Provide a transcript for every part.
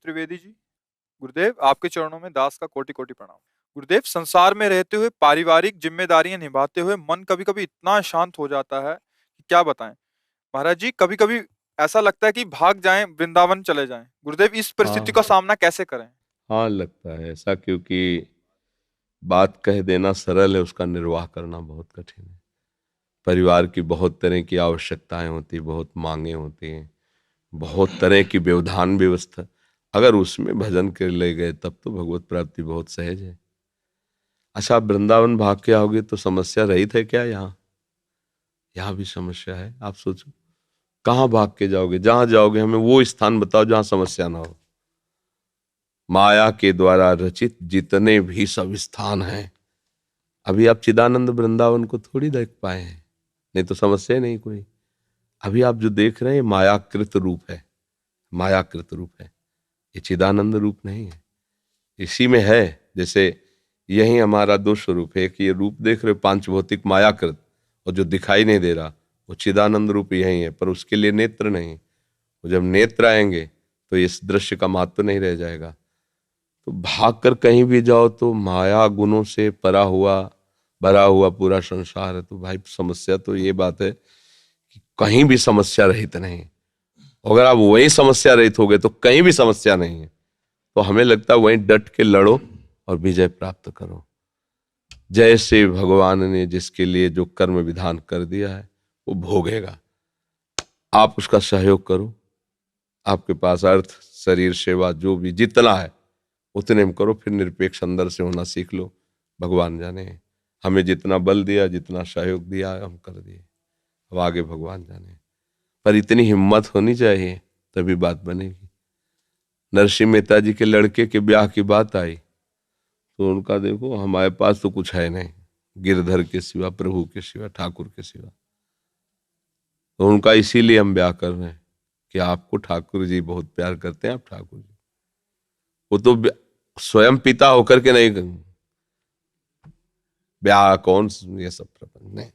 त्रिवेदी जी। गुरुदेव, आपके चरणों में दास का कोटि कोटि प्रणाम। गुरुदेव, संसार में रहते हुए पारिवारिक जिम्मेदारियां निभाते हुए मन कभी कभी इतना शांत हो जाता है कि क्या बताएं। महाराज जी, कभी कभी ऐसा लगता है कि भाग जाएं, वृंदावन चले जाएं। गुरुदेव, इस परिस्थिति का हाँ सामना कैसे करें? हाँ, लगता है ऐसा, क्योंकि बात कह देना सरल है, उसका निर्वाह करना बहुत कठिन है। परिवार की बहुत तरह की आवश्यकताएं होती, बहुत मांगे होती हैं, बहुत तरह की व्यवधान व्यवस्था। अगर उसमें भजन कर ले गए तब तो भगवत प्राप्ति बहुत सहज है। अच्छा, आप वृंदावन भाग के आओगे तो समस्या रहित है क्या? यहाँ यहाँ भी समस्या है। आप सोचो, कहाँ भाग के जाओगे? जहां जाओगे हमें वो स्थान बताओ जहां समस्या ना हो। माया के द्वारा रचित जितने भी सब स्थान हैं, अभी आप चिदानंद वृंदावन को थोड़ी देख पाए हैं, नहीं तो समस्या ही नहीं कोई। अभी आप जो देख रहे हैं मायाकृत रूप है, मायाकृत रूप है, ये चिदानंद रूप नहीं है। इसी में है, जैसे यही हमारा दो स्वरूप है कि ये रूप देख रहे हो पांच भौतिक मायाकृत, और जो दिखाई नहीं दे रहा वो चिदानंद रूप यही है, पर उसके लिए नेत्र नहीं। वो जब नेत्र आएंगे तो इस दृश्य का महत्व नहीं रह जाएगा। तो भाग कर कहीं भी जाओ तो माया गुणों से परा हुआ भरा हुआ पूरा संसार है। तो भाई समस्या तो ये बात है कि कहीं भी समस्या रहित नहीं। अगर आप वही समस्या रहित हो गए तो कहीं भी समस्या नहीं है। तो हमें लगता है वहीं डट के लड़ो और विजय प्राप्त करो। जैसे भगवान ने जिसके लिए जो कर्म विधान कर दिया है वो भोगेगा। आप उसका सहयोग करो। आपके पास अर्थ, शरीर, सेवा जो भी जितना है उतने में करो, फिर निरपेक्ष अंदर से होना सीख लो। भगवान जाने हमें जितना बल दिया, जितना सहयोग दिया हम कर दिए, अब आगे भगवान जाने। पर इतनी हिम्मत होनी चाहिए तभी बात बनेगी। नरसिंह मेहता जी के लड़के के ब्याह की बात आई तो उनका देखो, हमारे पास तो कुछ है नहीं गिरधर के सिवा, प्रभु के सिवा, ठाकुर के सिवा। तो उनका इसीलिए हम ब्याह कर रहे हैं कि आपको ठाकुर जी बहुत प्यार करते हैं। आप ठाकुर जी, वो तो स्वयं पिता होकर के नहीं ब्याह, कौन ये सब प्रपंच नहीं।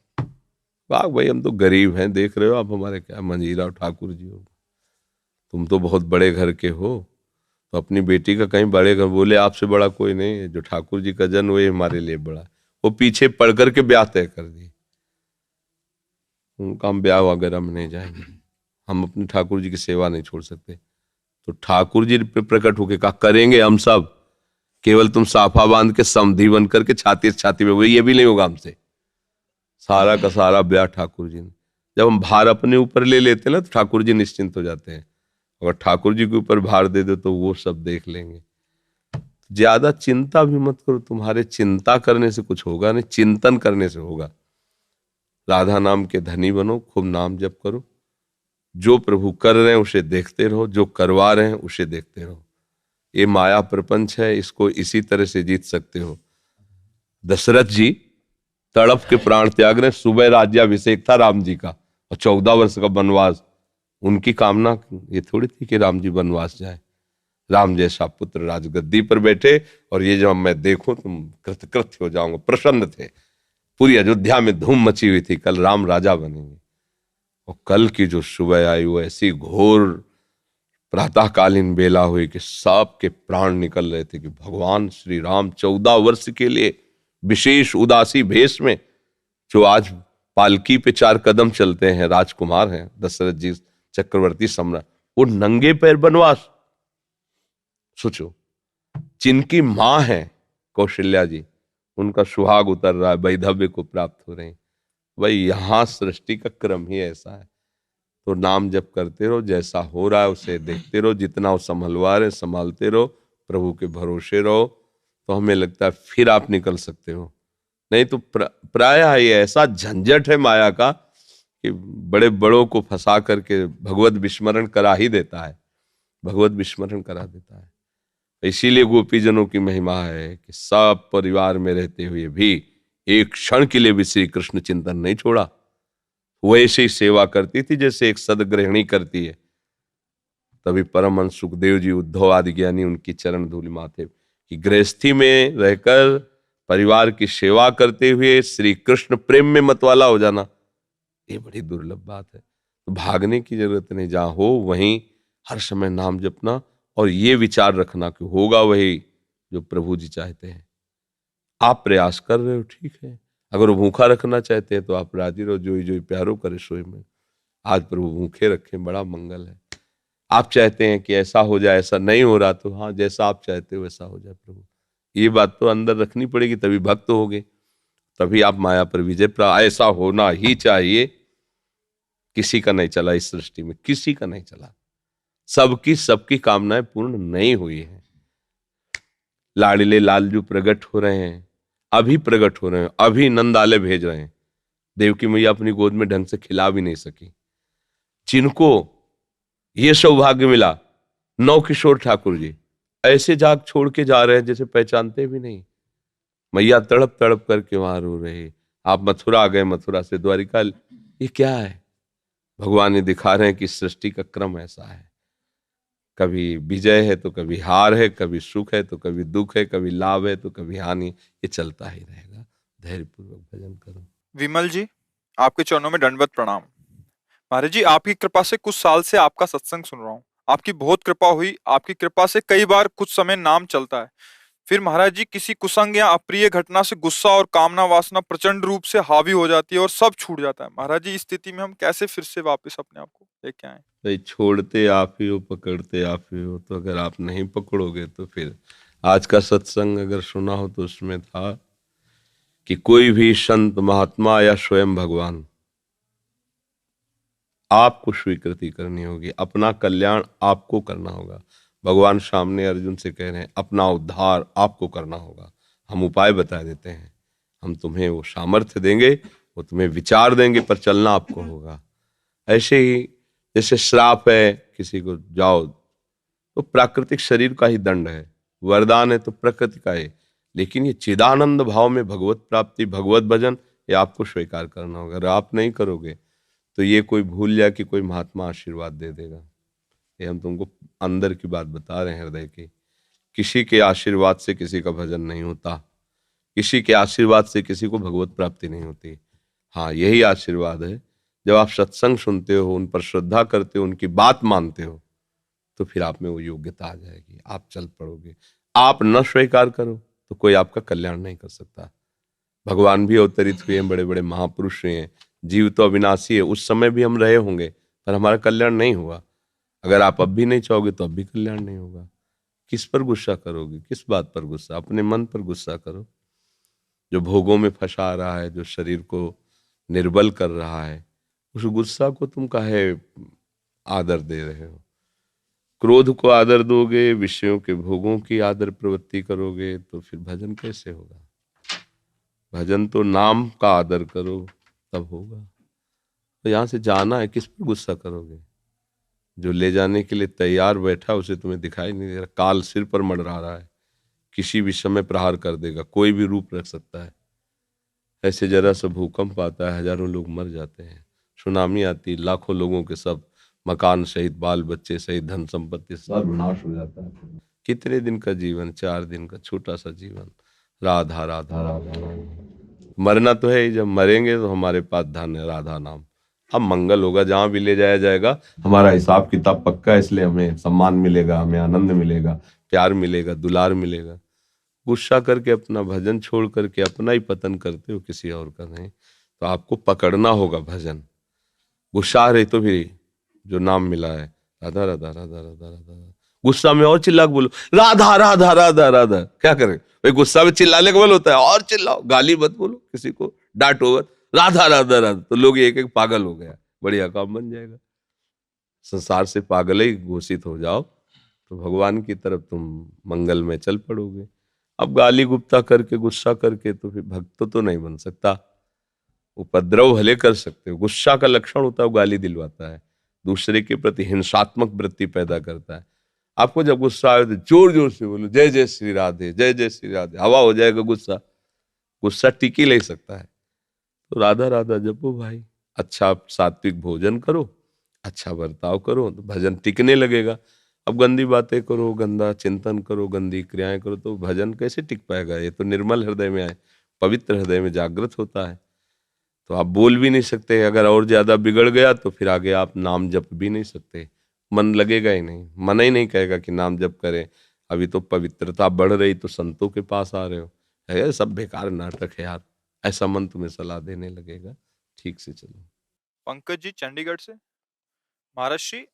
वाह भाई, हम तो गरीब हैं, देख रहे हो आप हमारे क्या मंजीरा और ठाकुर जी हो। तुम तो बहुत बड़े घर के हो, तो अपनी बेटी का कहीं बड़े घर। बोले आपसे बड़ा कोई नहीं है, जो ठाकुर जी का जन्म वही हमारे लिए बड़ा है। वो पीछे पड़ करके ब्याह तय कर दिए। उनका हम ब्याह वगैरह में नहीं जाएंगे, हम अपने ठाकुर जी की सेवा नहीं छोड़ सकते। तो ठाकुर जी पे प्रकट होके कहा करेंगे हम सब, केवल तुम साफा बांध के समधी बन करके छाती से छाती में, ये भी नहीं होगा हमसे। सारा का सारा ब्याह ठाकुर जी ने। जब हम भार अपने ऊपर ले लेते हैं ना तो ठाकुर जी निश्चिंत हो जाते हैं। अगर ठाकुर जी के ऊपर भार दे दो तो वो सब देख लेंगे। ज्यादा चिंता भी मत करो, तुम्हारे चिंता करने से कुछ होगा नहीं, चिंतन करने से होगा। राधा नाम के धनी बनो, खूब नाम जप करो। जो प्रभु कर रहे हैं उसे देखते रहो, जो करवा रहे हैं उसे देखते रहो। ये माया प्रपंच है, इसको इसी तरह से जीत सकते हो। दशरथ जी तड़प के प्राण त्याग रहे। सुबह राज्याभिषेक था राम जी का और 14 वर्ष का वनवास। उनकी कामना ये थोड़ी थी कि राम जी वनवास जाए। राम जैसा पुत्र राजगद्दी पर बैठे और ये जब मैं देखूं तुम कृतकृत्य हो जाऊंगा। प्रसन्न थे, पूरी अयोध्या में धूम मची हुई थी, कल राम राजा बनेंगे। और कल की जो सुबह आई वो ऐसी घोर प्रातःकालीन बेला हुई कि सांप के प्राण निकल रहे थे कि भगवान श्री राम 14 वर्ष के लिए विशेष उदासी भेष में, जो आज पालकी पे 4 कदम चलते हैं, राजकुमार हैं दशरथ जी, चक्रवर्ती सम्राट, वो नंगे पैर वनवास। सोचो, जिनकी मां है कौशल्या जी, उनका सुहाग उतर रहा है, वैधव्य को प्राप्त हो रहे हैं। भाई यहां सृष्टि का क्रम ही ऐसा है। तो नाम जप करते रहो, जैसा हो रहा है उसे देखते रहो, जितना वो संभलवा रहे संभालते रहो, प्रभु के भरोसे रहो। तो हमें लगता है फिर आप निकल सकते हो। नहीं तो प्रायः ये ऐसा झंझट है माया का कि बड़े बड़ों को फंसा करके भगवत विस्मरण करा ही देता है, भगवत विस्मरण करा देता है। इसीलिए गोपीजनों की महिमा है कि सब परिवार में रहते हुए भी एक क्षण के लिए भी श्री कृष्ण चिंतन नहीं छोड़ा। वैसे ही सेवा करती थी जैसे एक सदगृहिणी करती है। तभी परमहंस सुखदेव जी, उद्धव आदि ज्ञानी उनकी चरण धूलि माथे कि गृहस्थी में रहकर परिवार की सेवा करते हुए श्री कृष्ण प्रेम में मतवाला हो जाना, ये बड़ी दुर्लभ बात है। तो भागने की जरूरत नहीं, जहां हो वहीं हर समय नाम जपना और ये विचार रखना कि होगा वही जो प्रभु जी चाहते हैं। आप प्रयास कर रहे हो, ठीक है। अगर वो भूखा रखना चाहते हैं तो आप राजी रहो, जोई जोई प्यारो करे सोई में। आज प्रभु भूखे रखें, बड़ा मंगल है। आप चाहते हैं कि ऐसा हो जाए, ऐसा नहीं हो रहा, तो हाँ, जैसा आप चाहते हो वैसा हो जाए प्रभु। ये बात तो अंदर रखनी पड़ेगी, तभी भक्त होगे, तभी आप माया पर विजय प्राप्त। ऐसा होना ही चाहिए। किसी का नहीं चला इस सृष्टि में, किसी का नहीं चला। सबकी सबकी कामनाएं पूर्ण नहीं हुई है। लाडले लालजू प्रकट हो रहे हैं, अभी प्रकट हो रहे हैं, अभी नंदाले भेज रहे हैं। देवकी मैया अपनी गोद में ढंग से खिला भी नहीं सकी। जिनको ये सौभाग्य मिला, नौ किशोर ठाकुर जी ऐसे जाग छोड़ के जा रहे हैं जैसे पहचानते भी नहीं। मैया तड़प तड़प करके वहां रो रहे। आप मथुरा आ गए, मथुरा से द्वारिका, ये क्या है? भगवान ये दिखा रहे हैं कि सृष्टि का क्रम ऐसा है। कभी विजय है तो कभी हार है, कभी सुख है तो कभी दुख है, कभी लाभ है तो कभी हानि। ये चलता ही रहेगा। धैर्यपूर्वक भजन करो। विमल जी, आपके चरणों में दंडवत प्रणाम। महाराज जी, आपकी कृपा से कुछ साल से आपका सत्संग सुन रहा हूँ। आपकी बहुत कृपा हुई। आपकी कृपा से कई बार कुछ समय नाम चलता है, फिर महाराज जी किसी कुसंग या अप्रिय घटना से गुस्सा और कामना वासना प्रचंड रूप से हावी हो जाती है और सब छूट जाता है। महाराज जी, इस स्थिति में हम कैसे फिर से वापस अपने आप को लेके आए? भाई, छोड़ते आप ही हो, पकड़ते आप ही हो। तो अगर आप नहीं पकड़ोगे तो फिर आज का सत्संग अगर सुना हो तो उसमें था कि कोई भी संत महात्मा या स्वयं भगवान, आपको स्वीकृति करनी होगी, अपना कल्याण आपको करना होगा। भगवान सामने अर्जुन से कह रहे हैं अपना उद्धार आपको करना होगा। हम उपाय बता देते हैं, हम तुम्हें वो सामर्थ्य देंगे, वो तुम्हें विचार देंगे, पर चलना आपको होगा। ऐसे ही जैसे श्राप है किसी को, जाओ, तो प्राकृतिक शरीर का ही दंड है। वरदान है तो प्रकृति का है। लेकिन ये चिदानंद भाव में भगवत प्राप्ति, भगवत भजन, ये आपको स्वीकार करना होगा। अगर आप नहीं करोगे तो ये कोई भूल जाए कि कोई महात्मा आशीर्वाद दे देगा। ये हम तुमको अंदर की बात बता रहे हैं, हृदय की। किसी के आशीर्वाद से किसी का भजन नहीं होता, किसी के आशीर्वाद से किसी को भगवत प्राप्ति नहीं होती। हाँ, यही आशीर्वाद है, जब आप सत्संग सुनते हो, उन पर श्रद्धा करते हो, उनकी बात मानते हो, तो फिर आप में वो योग्यता आ जाएगी, आप चल पड़ोगे। आप न स्वीकार करो तो कोई आपका कल्याण नहीं कर सकता। भगवान भी अवतरित हुए हैं, बड़े बड़े महापुरुष हुए हैं। जीव तो अविनाशी है, उस समय भी हम रहे होंगे, पर हमारा कल्याण नहीं हुआ। अगर आप अब भी नहीं चाहोगे तो अब भी कल्याण नहीं होगा। किस पर गुस्सा करोगे? किस बात पर गुस्सा? अपने मन पर गुस्सा करो, जो भोगों में फंसा रहा है, जो शरीर को निर्बल कर रहा है। उस गुस्सा को तुम काहे आदर दे रहे हो? क्रोध को आदर दोगे, विषयों के भोगों की आदर प्रवृत्ति करोगे, तो फिर भजन कैसे होगा? भजन तो नाम का आदर करो, तब होगा। तो यहां से जाना है, किस पर गुस्सा करोगे? जो ले जाने के लिए तैयार बैठा उसे तुम्हें दिखाई नहीं दे रहा। काल सिर पर मंडरा रहा है, किसी भी समय प्रहार कर देगा, कोई भी रूप रख सकता है। ऐसे जरा सा भूकंप आता है, हजारों लोग मर जाते हैं। सुनामी आती, लाखों लोगों के सब मकान सहित, बाल बच्चे सहित, धन संपत्ति सब नाश हो जाता है। कितने दिन का जीवन? 4 दिन का छोटा सा जीवन। राधा राधा राधा राधा। मरना तो है ही, जब मरेंगे तो हमारे पास धन है, राधा नाम। अब मंगल होगा, जहां भी ले जाया जाएगा हमारा हिसाब किताब पक्का है, इसलिए हमें सम्मान मिलेगा, हमें आनंद मिलेगा, प्यार मिलेगा, दुलार मिलेगा। गुस्सा करके अपना भजन छोड़ करके अपना ही पतन करते हो, किसी और का नहीं। तो आपको पकड़ना होगा भजन। गुस्सा रहे तो भी जो नाम मिला है, राधा राधा राधा राधा राधा, गुस्सा में और चिल्ला के बोलो राधा राधा राधा राधा। क्या करें भाई, गुस्सा में चिल्लाने का बल होता है, और चिल्लाओ, गाली मत बोलो, किसी को डांटो मत, राधा राधा राधा। तो लोग एक एक पागल हो गया, बढ़िया काम बन जाएगा। संसार से पागल ही घोषित हो जाओ, तो भगवान की तरफ तुम मंगल में चल पड़ोगे। अब गाली गुप्ता करके, गुस्सा करके तो फिर भक्त तो नहीं बन सकता। उपद्रव भले कर सकते हो, गुस्सा का लक्षण होता है वो गाली दिलवाता है, दूसरे के प्रति हिंसात्मक वृत्ति पैदा करता है। आपको जब गुस्सा आए तो जोर जोर से बोलो जय जय श्री राधे, जय जय श्री राधे, हवा हो जाएगा गुस्सा। गुस्सा टिक ही नहीं सकता है। तो राधा राधा जपो भाई, अच्छा सात्विक भोजन करो, अच्छा बर्ताव करो, तो भजन टिकने लगेगा। अब गंदी बातें करो, गंदा चिंतन करो, गंदी क्रियाएं करो, तो भजन कैसे टिक पाएगा? ये तो निर्मल हृदय में आए, पवित्र हृदय में जागृत होता है। तो आप बोल भी नहीं सकते, अगर और ज्यादा बिगड़ गया तो फिर आगे आप नाम जप भी नहीं सकते। मन लगेगा ही नहीं, मन ही नहीं कहेगा कि नाम जप करें। अभी तो पवित्रता बढ़ रही तो संतों के पास आ रहे हो, है सब बेकार नाटक है यार, ऐसा मन तुम्हें सलाह देने लगेगा। ठीक से चलो। पंकज जी चंडीगढ़ से। महाराज श्री,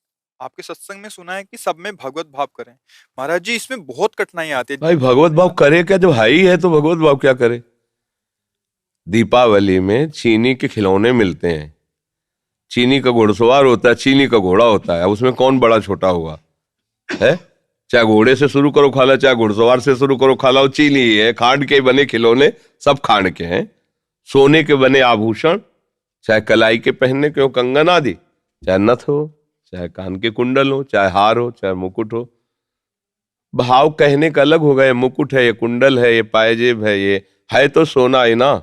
आपके सत्संग में सुना है कि सब में भगवत भाव करें। महाराज जी इसमें बहुत कठिनाई आती है। भाई भगवत भाव करे क्या, जब है ही है तो भगवत भाव क्या करे। दीपावली में चीनी के खिलौने मिलते हैं, चीनी का घुड़सवार होता है, चीनी का घोड़ा होता है, उसमें कौन बड़ा छोटा हुआ है। चाहे घोड़े से शुरू करो खाला, चाहे घुड़सवार से शुरू करो खाला, वो चीनी ही है। खांड के बने खिलौने सब खांड के हैं। सोने के बने आभूषण, चाहे कलाई के पहनने के हो कंगन आदि, चाहे नथ हो, चाहे कान के कुंडल हो, चाहे हार हो, चाहे मुकुट हो, भाव कहने का अलग होगा। ये मुकुट है, ये कुंडल है, ये पायजेब है तो सोना है ना।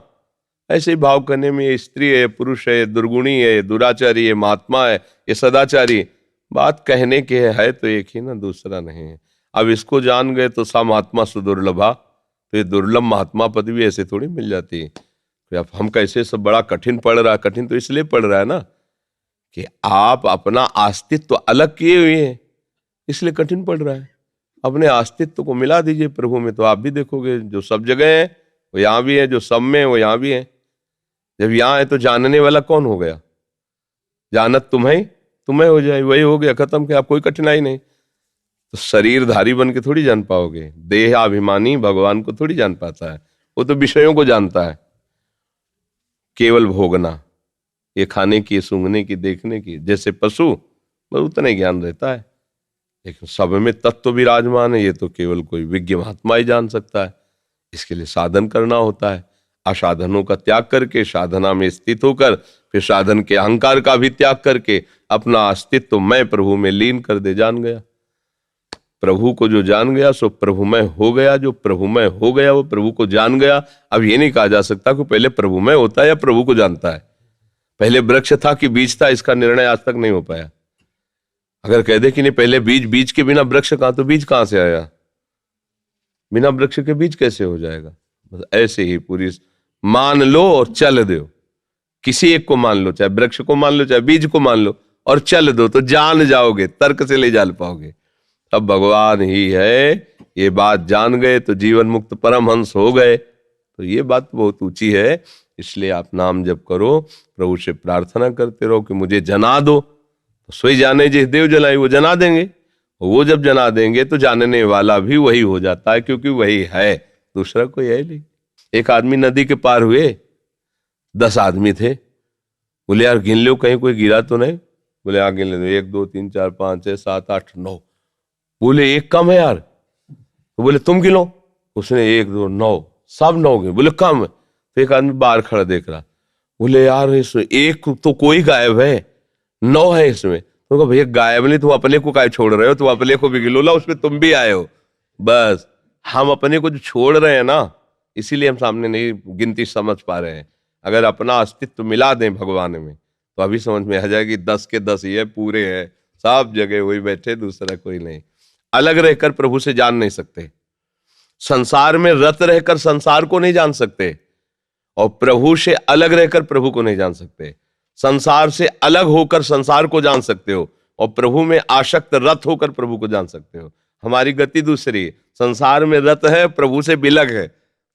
ऐसे ही भाव करने में ये स्त्री है, ये पुरुष है, ये दुर्गुणी है, ये दुराचारी, ये महात्मा है, ये सदाचारी, बात कहने की है तो एक ही ना, दूसरा नहीं है। अब इसको जान गए तो सा महात्मा सुदुर्लभा, तो ये दुर्लभ महात्मा पद भी ऐसे थोड़ी मिल जाती है। तो अब हम कैसे सब बड़ा कठिन पड़ रहा है, कठिन तो इसलिए पड़ रहा है ना कि आप अपना अस्तित्व तो अलग किए हुए हैं, इसलिए कठिन पड़ रहा है। अपने अस्तित्व को मिला दीजिए प्रभु में, तो आप भी देखोगे जो सब जगह है वो यहाँ भी है, जो सब में है वो यहाँ भी है। जब यहाँ है तो जानने वाला कौन हो गया, जानत तुम्हें हो जाए, वही हो गया, खत्म। क्या आप कोई कठिनाई नहीं। तो शरीरधारी बन के थोड़ी जान पाओगे, देह अभिमानी भगवान को थोड़ी जान पाता है, वो तो विषयों को जानता है। केवल भोगना, ये खाने की, सूंघने की, देखने की, जैसे पशु बस उतना ही ज्ञान रहता है। लेकिन सब में तत्व विराजमान है, ये तो केवल कोई विज्ञ महात्मा ही जान सकता है। इसके लिए साधन करना होता है। असाधनों का त्याग करके साधना में स्थित होकर, फिर साधन के अहंकार का भी त्याग करके अपना अस्तित्व मैं प्रभु में लीन कर दे। जान गया प्रभु को, जो जान गया सो प्रभुमय हो गया, जो प्रभुमय हो गया वो प्रभु को जान गया। अब ये नहीं कहा जा सकता कि पहले प्रभुमय होता है या प्रभु को जानता है, पहले वृक्ष था कि बीज था, इसका निर्णय आज तक नहीं हो पाया। अगर कह दे कि नहीं पहले बीज, बीज के बिना वृक्ष कहां, तो बीज कहां से आया, बिना वृक्ष के बीज कैसे हो जाएगा। बस ऐसे ही पूरी मान लो और चल दो, किसी एक को मान लो, चाहे वृक्ष को मान लो, चाहे बीज को मान लो, और चल दो तो जान जाओगे, तर्क से ले जान पाओगे। अब भगवान ही है, ये बात जान गए तो जीवन मुक्त परमहंस हो गए। तो ये बात बहुत ऊंची है, इसलिए आप नाम जप करो, प्रभु से प्रार्थना करते रहो कि मुझे जना दो। तो सोई जाने जिस देव जनाई, वो जना देंगे। वो जब जना देंगे तो जानने वाला भी वही हो जाता है, क्योंकि वही है, दूसरा कोई है नहीं। एक आदमी नदी के पार हुए, 10 आदमी थे। बोले यार गिन लो कहीं कोई गिरा तो नहीं। बोले हाँ गिन लो, 1 2 3 4 5 6 7 8 9। बोले एक कम है यार। तो बोले तुम गिनो। उसने 1 2 9, सब 9 गिने। बोले कम है। तो एक आदमी बाहर खड़ा देख रहा, बोले यार इसमें एक तो कोई गायब है, 9 है इसमें। तो भैया गायब नहीं, तुम अपने को काय छोड़ रहे हो, तुम अपने को भी गिलो ला, उसमें तुम भी आए हो। बस हम अपने को जो छोड़ रहे हैं ना, इसीलिए हम सामने नहीं गिनती समझ पा रहे हैं। अगर अपना अस्तित्व मिला दें भगवान में तो अभी समझ में आ जाएगी 10 के 10 ही है, पूरे हैं, सब जगह वही बैठे, दूसरा कोई नहीं। अलग रहकर प्रभु से जान नहीं सकते, संसार में रत रहकर संसार को नहीं जान सकते, और प्रभु से अलग रहकर प्रभु को नहीं जान सकते। संसार से अलग होकर संसार को जान सकते हो, और प्रभु में आसक्त रत होकर प्रभु को जान सकते हो। हमारी गति दूसरी है, संसार में रत है, प्रभु से बिलग है,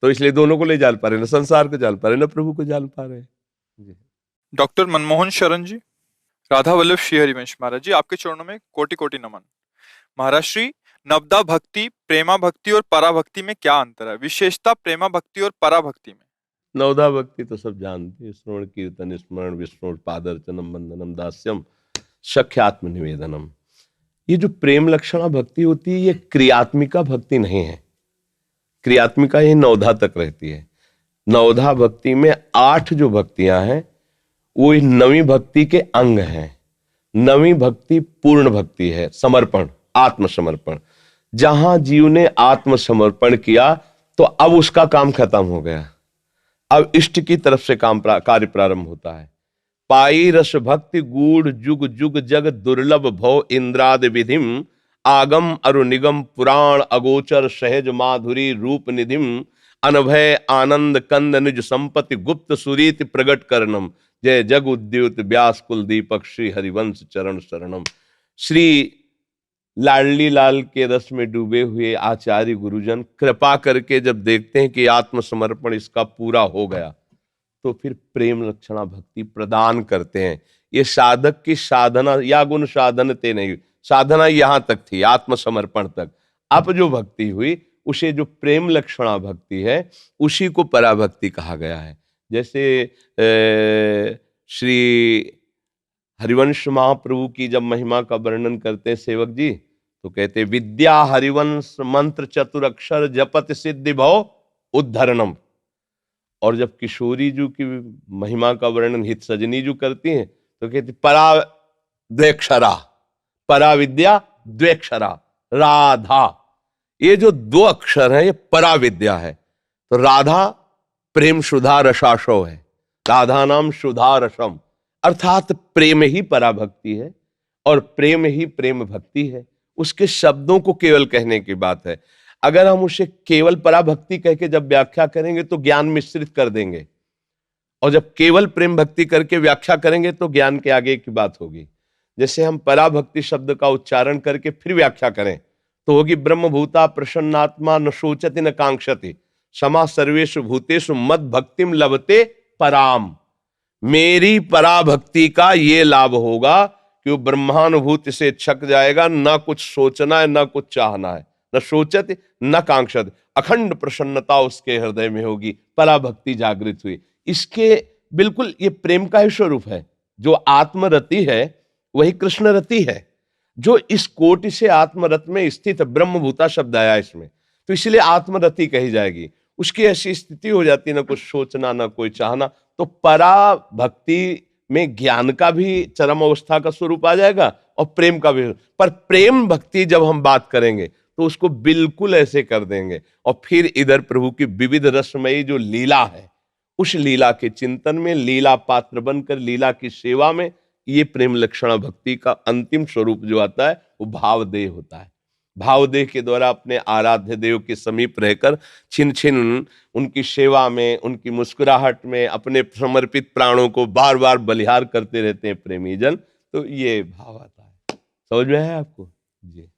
तो इसलिए दोनों को नहीं जान पा रहे, ना संसार को जान पा रहे, ना प्रभु को जान पा रहे। डॉक्टर मनमोहन शरण जी। राधा वल्लभ श्री हरिवंश। महाराज जी आपके चरणों में कोटि कोटि नमन। महाराज श्री, नवदा भक्ति, प्रेमा भक्ति और पराभक्ति में क्या अंतर है, विशेषता प्रेमा भक्ति और पराभक्ति में? नवदा भक्ति तो सब जानते हैं, श्रवण कीर्तन स्मरण विष्णु पादर्चनम बंदनम दास्यम सख्यात्म निवेदनम। ये जो प्रेम लक्षणा भक्ति होती है, ये क्रियात्मिका भक्ति नहीं है। क्रियात्मिका ये नवधा तक रहती है। नवधा भक्ति में 8 जो भक्तियां हैं वो नवीं भक्ति के अंग हैं। नवीं भक्ति पूर्ण भक्ति है, समर्पण, आत्मसमर्पण। जहां जीव ने आत्मसमर्पण किया तो अब उसका काम खत्म हो गया, अब इष्ट की तरफ से कार्य प्रारंभ होता है। पाई रस भक्ति गूढ़ जुग जुग जग दुर्लभ भव इंद्राद विधिम, आगम अरु निगम पुराण अगोचर सहज माधुरी रूप निधिम, अनभय आनंद कंद निज संपत्ति गुप्त सुरीति प्रगट करनम, जय जग उद्युत व्यास कुल दीपक श्री हरिवंश चरण शरणम। श्री लाडली लाल के रस में डूबे हुए आचार्य गुरुजन कृपा करके जब देखते हैं कि आत्मसमर्पण इसका पूरा हो गया, तो फिर प्रेम लक्षणा भक्ति प्रदान करते हैं। ये साधक की साधना या गुण साधन ते नहीं, साधना यहां तक थी, आत्मसमर्पण तक। अब जो भक्ति हुई उसे जो प्रेम लक्षणा भक्ति है उसी को पराभक्ति कहा गया है। जैसे श्री हरिवंश महाप्रभु की जब महिमा का वर्णन करते हैं सेवक जी, तो कहते विद्या हरिवंश मंत्र चतुर अक्षर जपत सिद्धि भव उद्धरणम। और जब किशोरी जी की महिमा का वर्णन हित सजनी जी करती हैं तो कहती परा द्वेक्षरा, परा विद्या द्वेक्षरा राधा। ये जो दो अक्षर है ये परा विद्या है। तो राधा प्रेम सुधा रसाशो है, राधा नाम सुधा रसम, अर्थात प्रेम ही पराभक्ति है और प्रेम ही प्रेम भक्ति है। उसके शब्दों को केवल कहने की बात है। अगर हम उसे केवल पराभक्ति कह के जब व्याख्या करेंगे तो ज्ञान मिश्रित कर देंगे, और जब केवल प्रेम भक्ति करके व्याख्या करेंगे तो ज्ञान के आगे की बात होगी। जैसे हम पराभक्ति शब्द का उच्चारण करके फिर व्याख्या करें तो होगी ब्रह्मभूता प्रसन्नात्मा न शोचति न कांक्षति समा सर्वेषु भूतेषु मद भक्तिम लभते पराम। मेरी पराभक्ति का ये लाभ होगा कि वो ब्रह्मानुभूति से छक जाएगा, ना कुछ सोचना है ना कुछ चाहना है, न सोचत न कांक्षत, अखंड प्रसन्नता उसके हृदय में होगी, पराभक्ति जागृत हुई। इसके बिल्कुल ये प्रेम का ही स्वरूप है। जो आत्मरति है वही कृष्ण रति है। जो इस कोटि से आत्मरत में स्थित ब्रह्मभूता शब्द आया इसमें, तो इसलिए आत्मरति कही जाएगी। उसकी ऐसी स्थिति हो जाती है, ना कुछ सोचना ना कोई चाहना। तो पराभक्ति में ज्ञान का भी चरम अवस्था का स्वरूप आ जाएगा और प्रेम का भी। पर प्रेम भक्ति जब हम बात करेंगे तो उसको बिल्कुल ऐसे कर देंगे। और फिर इधर प्रभु की विविध रसमयी जो लीला है, उस लीला के चिंतन में, लीला पात्र बनकर लीला की सेवा में, ये प्रेम लक्षणा भक्ति का अंतिम स्वरूप जो आता है वो भावदेह होता है। भावदेह के द्वारा अपने आराध्य देव के समीप रहकर छिन छिन उनकी सेवा में, उनकी मुस्कुराहट में अपने समर्पित प्राणों को बार बार बलिहार करते रहते हैं प्रेमी जन। तो ये भाव आता है। समझ में है आपको जी?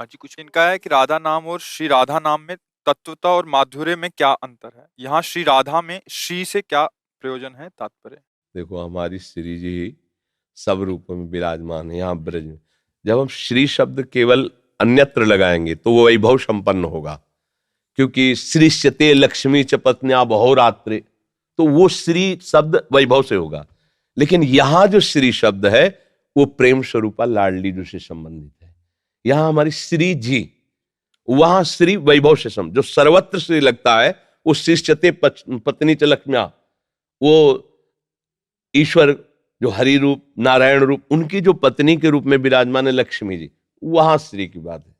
जी कुछ इनका है कि राधा नाम और श्री राधा नाम में तत्वता और माधुर्य में क्या अंतर है? यहाँ श्री राधा में श्री से क्या प्रयोजन है, तात्पर्य? देखो, हमारी श्री जी सब रूपों में विराजमान है यहाँ ब्रज में। जब हम श्री शब्द केवल अन्यत्र लगाएंगे तो वो वैभव संपन्न होगा, क्योंकि श्रीश्यते लक्ष्मी च पत्न्या बहुरात्रे, तो वो श्री शब्द वैभव से होगा। लेकिन यहां जो श्री शब्द है वो प्रेम स्वरूपा लाडली जी से संबंधित है। यहां हमारी श्री जी, वहां श्री वैभव से संबंध, जो सर्वत्र श्री लगता है वो श्रीश्यते पत्नी च लक्ष्म्या, वो ईश्वर जो हरि रूप नारायण रूप उनकी जो पत्नी के रूप में विराजमान है लक्ष्मी जी, वहां श्री की बात है।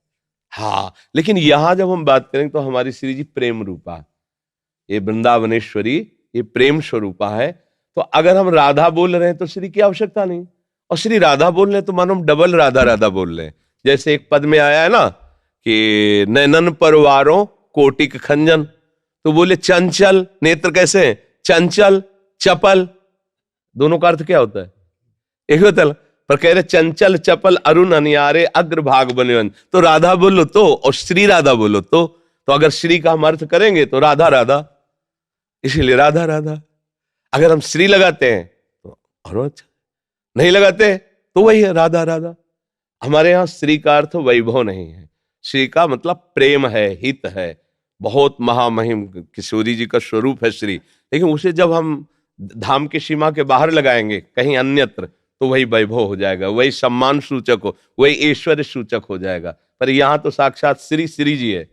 हाँ, लेकिन यहां जब हम बात करें तो हमारी श्री जी प्रेम रूपा, ये वृंदावनेश्वरी, ये प्रेम स्वरूपा है। तो अगर हम राधा बोल रहे हैं तो श्री की आवश्यकता नहीं, और श्री राधा बोल रहे हैं तो मानो हम डबल राधा राधा बोल रहे हैं। जैसे एक पद में आया है ना कि नैनन परवारों कोटिक खंजन, तो बोले चंचल नेत्र कैसे हैं? चंचल चपल, दोनों का अर्थ क्या होता है? एक होता है, पर कह रहे चंचल चपल अरुण अनियारे अग्रभाग बने। तो राधा बोलो और श्री राधा बोलो तो अगर श्री का हम अर्थ करेंगे तो राधा राधा, इसीलिए राधा राधा। अगर हम श्री लगाते हैं तो और अच्छा, नहीं लगाते तो वही है राधा राधा। हमारे यहाँ श्री का अर्थ वैभव नहीं है। श्री का मतलब प्रेम है, हित है, बहुत महामहिम किशोरी जी का स्वरूप है श्री। लेकिन उसे जब हम धाम की सीमा के बाहर लगाएंगे कहीं अन्यत्र तो वही वैभव हो जाएगा, वही सम्मान सूचक हो, वही ऐश्वर्य सूचक हो जाएगा। पर यहाँ तो साक्षात श्री श्री जी है,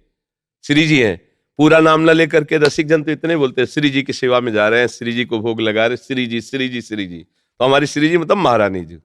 श्री जी है। पूरा नाम न लेकर के रसिक जन तो इतने बोलते हैं श्री जी की सेवा में जा रहे हैं, श्री जी को भोग लगा रहे, श्री जी श्री जी श्री जी। तो हमारी श्री जी मतलब महारानी जी।